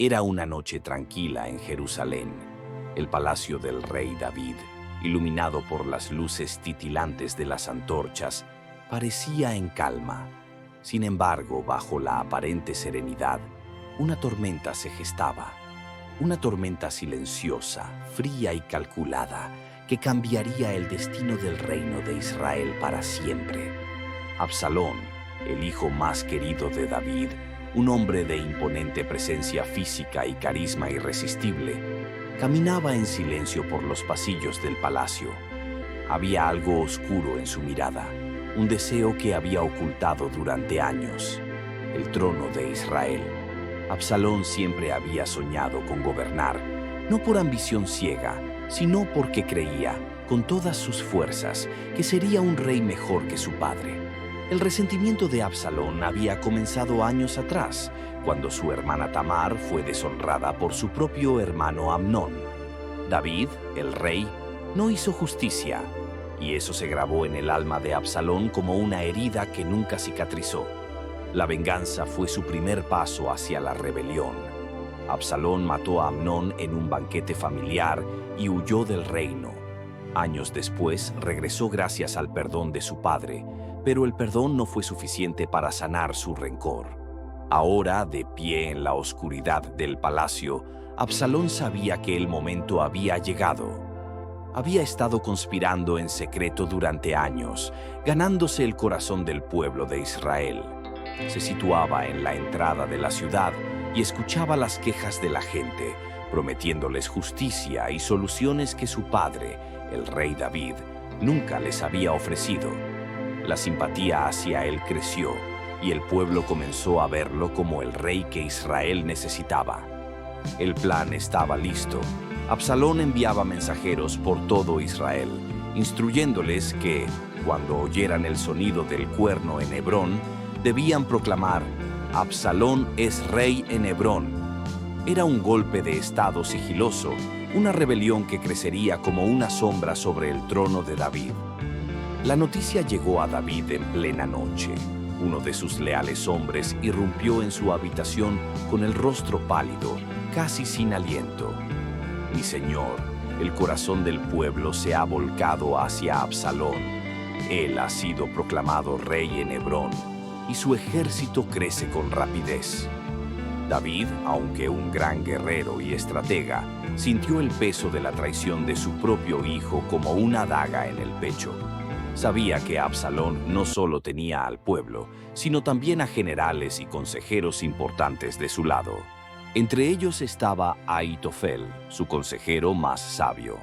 Era una noche tranquila en Jerusalén. El palacio del rey David, iluminado por las luces titilantes de las antorchas, parecía en calma. Sin embargo, bajo la aparente serenidad, una tormenta se gestaba. Una tormenta silenciosa, fría y calculada, que cambiaría el destino del reino de Israel para siempre. Absalón, el hijo más querido de David, un hombre de imponente presencia física y carisma irresistible, caminaba en silencio por los pasillos del palacio. Había algo oscuro en su mirada, un deseo que había ocultado durante años: el trono de Israel. Absalón siempre había soñado con gobernar, no por ambición ciega, sino porque creía, con todas sus fuerzas, que sería un rey mejor que su padre. El resentimiento de Absalón había comenzado años atrás, cuando su hermana Tamar fue deshonrada por su propio hermano Amnón. David, el rey, no hizo justicia, y eso se grabó en el alma de Absalón como una herida que nunca cicatrizó. La venganza fue su primer paso hacia la rebelión. Absalón mató a Amnón en un banquete familiar y huyó del reino. Años después regresó gracias al perdón de su padre, pero el perdón no fue suficiente para sanar su rencor. Ahora, de pie en la oscuridad del palacio, Absalón sabía que el momento había llegado. Había estado conspirando en secreto durante años, ganándose el corazón del pueblo de Israel. Se situaba en la entrada de la ciudad y escuchaba las quejas de la gente, prometiéndoles justicia y soluciones que su padre, el rey David, nunca les había ofrecido. La simpatía hacia él creció y el pueblo comenzó a verlo como el rey que Israel necesitaba. El plan estaba listo. Absalón enviaba mensajeros por todo Israel, instruyéndoles que, cuando oyeran el sonido del cuerno en Hebrón, debían proclamar: Absalón es rey en Hebrón. Era un golpe de estado sigiloso, una rebelión que crecería como una sombra sobre el trono de David. La noticia llegó a David en plena noche. Uno de sus leales hombres irrumpió en su habitación con el rostro pálido, casi sin aliento. Mi señor, el corazón del pueblo se ha volcado hacia Absalón. Él ha sido proclamado rey en Hebrón, y su ejército crece con rapidez. David, aunque un gran guerrero y estratega, sintió el peso de la traición de su propio hijo como una daga en el pecho. Sabía que Absalón no solo tenía al pueblo, sino también a generales y consejeros importantes de su lado. Entre ellos estaba Ahitofel, su consejero más sabio.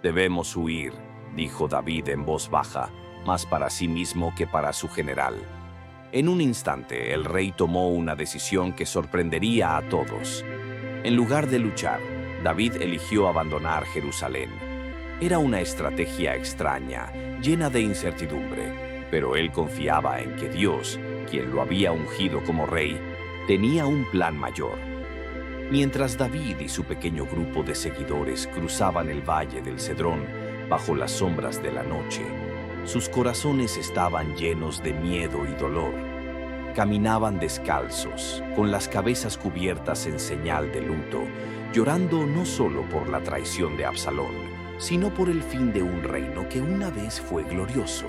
«Debemos huir», dijo David en voz baja, más para sí mismo que para su general. En un instante, el rey tomó una decisión que sorprendería a todos. En lugar de luchar, David eligió abandonar Jerusalén. Era una estrategia extraña, llena de incertidumbre, pero él confiaba en que Dios, quien lo había ungido como rey, tenía un plan mayor. Mientras David y su pequeño grupo de seguidores cruzaban el valle del Cedrón bajo las sombras de la noche, sus corazones estaban llenos de miedo y dolor. Caminaban descalzos, con las cabezas cubiertas en señal de luto, llorando no solo por la traición de Absalón, sino por el fin de un reino que una vez fue glorioso.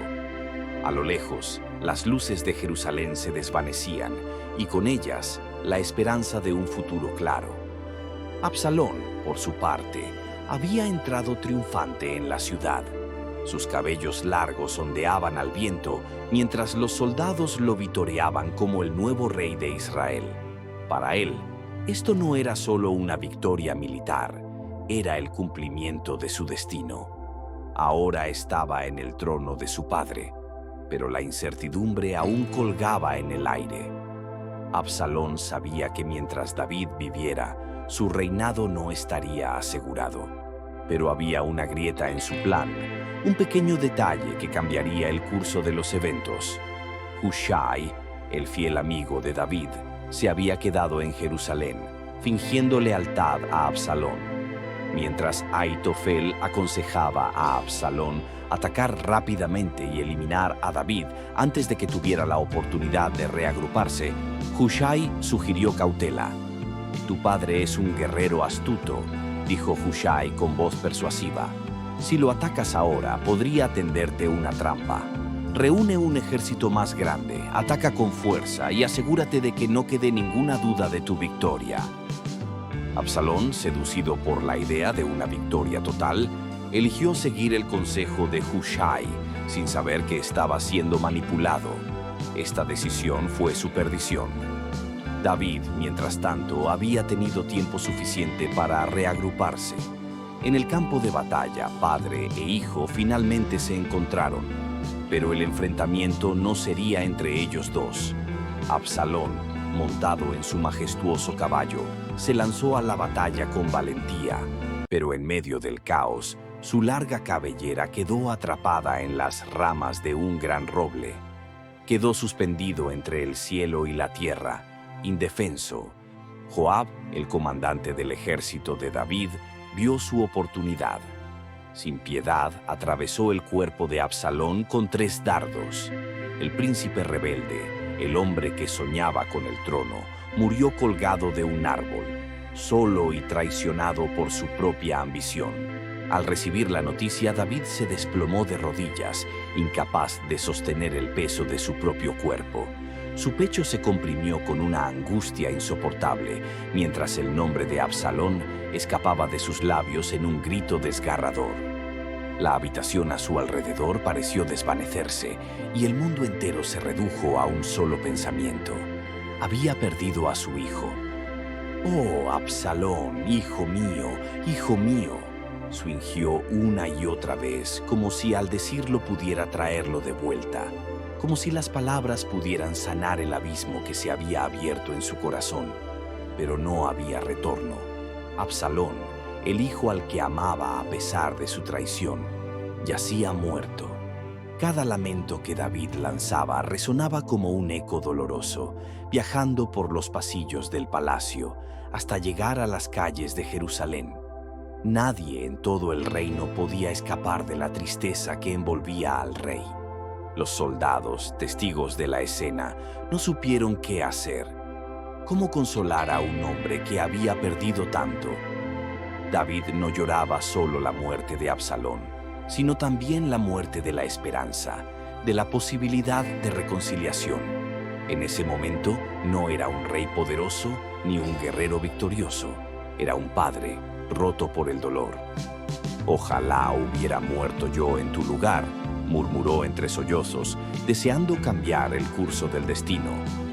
A lo lejos, las luces de Jerusalén se desvanecían, y con ellas, la esperanza de un futuro claro. Absalón, por su parte, había entrado triunfante en la ciudad. Sus cabellos largos ondeaban al viento, mientras los soldados lo vitoreaban como el nuevo rey de Israel. Para él, esto no era solo una victoria militar, era el cumplimiento de su destino. Ahora estaba en el trono de su padre, pero la incertidumbre aún colgaba en el aire. Absalón sabía que mientras David viviera, su reinado no estaría asegurado. Pero había una grieta en su plan, un pequeño detalle que cambiaría el curso de los eventos. Hushai, el fiel amigo de David, se había quedado en Jerusalén, fingiendo lealtad a Absalón. Mientras Ahitofel aconsejaba a Absalón atacar rápidamente y eliminar a David antes de que tuviera la oportunidad de reagruparse, Hushai sugirió cautela. Tu padre es un guerrero astuto, dijo Hushai con voz persuasiva. Si lo atacas ahora, podría tenderte una trampa. Reúne un ejército más grande, ataca con fuerza y asegúrate de que no quede ninguna duda de tu victoria. Absalón, seducido por la idea de una victoria total, eligió seguir el consejo de Hushai, sin saber que estaba siendo manipulado. Esta decisión fue su perdición. David, mientras tanto, había tenido tiempo suficiente para reagruparse. En el campo de batalla, padre e hijo finalmente se encontraron, pero el enfrentamiento no sería entre ellos dos. Absalón, montado en su majestuoso caballo, se lanzó a la batalla con valentía, pero en medio del caos, su larga cabellera quedó atrapada en las ramas de un gran roble. Quedó suspendido entre el cielo y la tierra, indefenso. Joab, el comandante del ejército de David, vio su oportunidad. Sin piedad, atravesó el cuerpo de Absalón con 3 dardos. El príncipe rebelde, el hombre que soñaba con el trono, murió colgado de un árbol, solo y traicionado por su propia ambición. Al recibir la noticia, David se desplomó de rodillas, incapaz de sostener el peso de su propio cuerpo. Su pecho se comprimió con una angustia insoportable, mientras el nombre de Absalón escapaba de sus labios en un grito desgarrador. La habitación a su alrededor pareció desvanecerse, y el mundo entero se redujo a un solo pensamiento. Había perdido a su hijo. «Oh, Absalón, hijo mío, hijo mío», suingió una y otra vez, como si al decirlo pudiera traerlo de vuelta, como si las palabras pudieran sanar el abismo que se había abierto en su corazón. Pero no había retorno. Absalón, el hijo al que amaba a pesar de su traición, yacía muerto. Cada lamento que David lanzaba resonaba como un eco doloroso, viajando por los pasillos del palacio hasta llegar a las calles de Jerusalén. Nadie en todo el reino podía escapar de la tristeza que envolvía al rey. Los soldados, testigos de la escena, no supieron qué hacer. ¿Cómo consolar a un hombre que había perdido tanto? David no lloraba solo la muerte de Absalón, sino también la muerte de la esperanza, de la posibilidad de reconciliación. En ese momento no era un rey poderoso ni un guerrero victorioso, era un padre roto por el dolor. «Ojalá hubiera muerto yo en tu lugar», murmuró entre sollozos, deseando cambiar el curso del destino,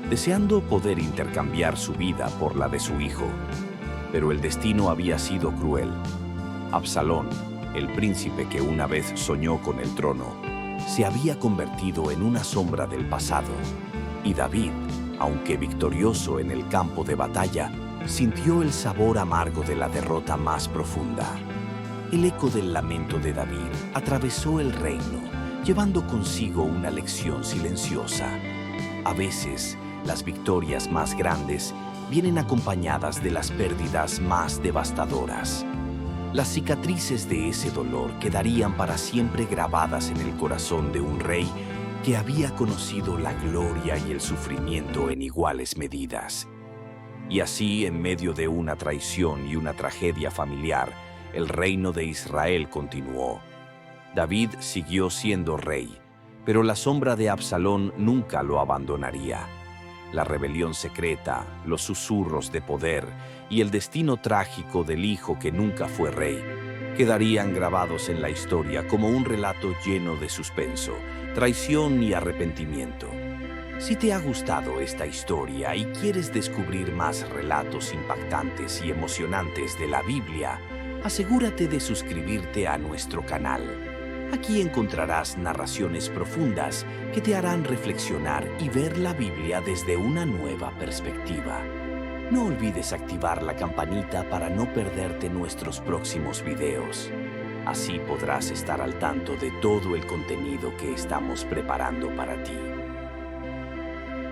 deseando poder intercambiar su vida por la de su hijo. Pero el destino había sido cruel. Absalón, el príncipe que una vez soñó con el trono, se había convertido en una sombra del pasado. Y David, aunque victorioso en el campo de batalla, sintió el sabor amargo de la derrota más profunda. El eco del lamento de David atravesó el reino, llevando consigo una lección silenciosa. A veces, las victorias más grandes vienen acompañadas de las pérdidas más devastadoras. Las cicatrices de ese dolor quedarían para siempre grabadas en el corazón de un rey que había conocido la gloria y el sufrimiento en iguales medidas. Y así, en medio de una traición y una tragedia familiar, el reino de Israel continuó. David siguió siendo rey, pero la sombra de Absalón nunca lo abandonaría. La rebelión secreta, los susurros de poder y el destino trágico del hijo que nunca fue rey quedarían grabados en la historia como un relato lleno de suspenso, traición y arrepentimiento. Si te ha gustado esta historia y quieres descubrir más relatos impactantes y emocionantes de la Biblia, asegúrate de suscribirte a nuestro canal. Aquí encontrarás narraciones profundas que te harán reflexionar y ver la Biblia desde una nueva perspectiva. No olvides activar la campanita para no perderte nuestros próximos videos. Así podrás estar al tanto de todo el contenido que estamos preparando para ti.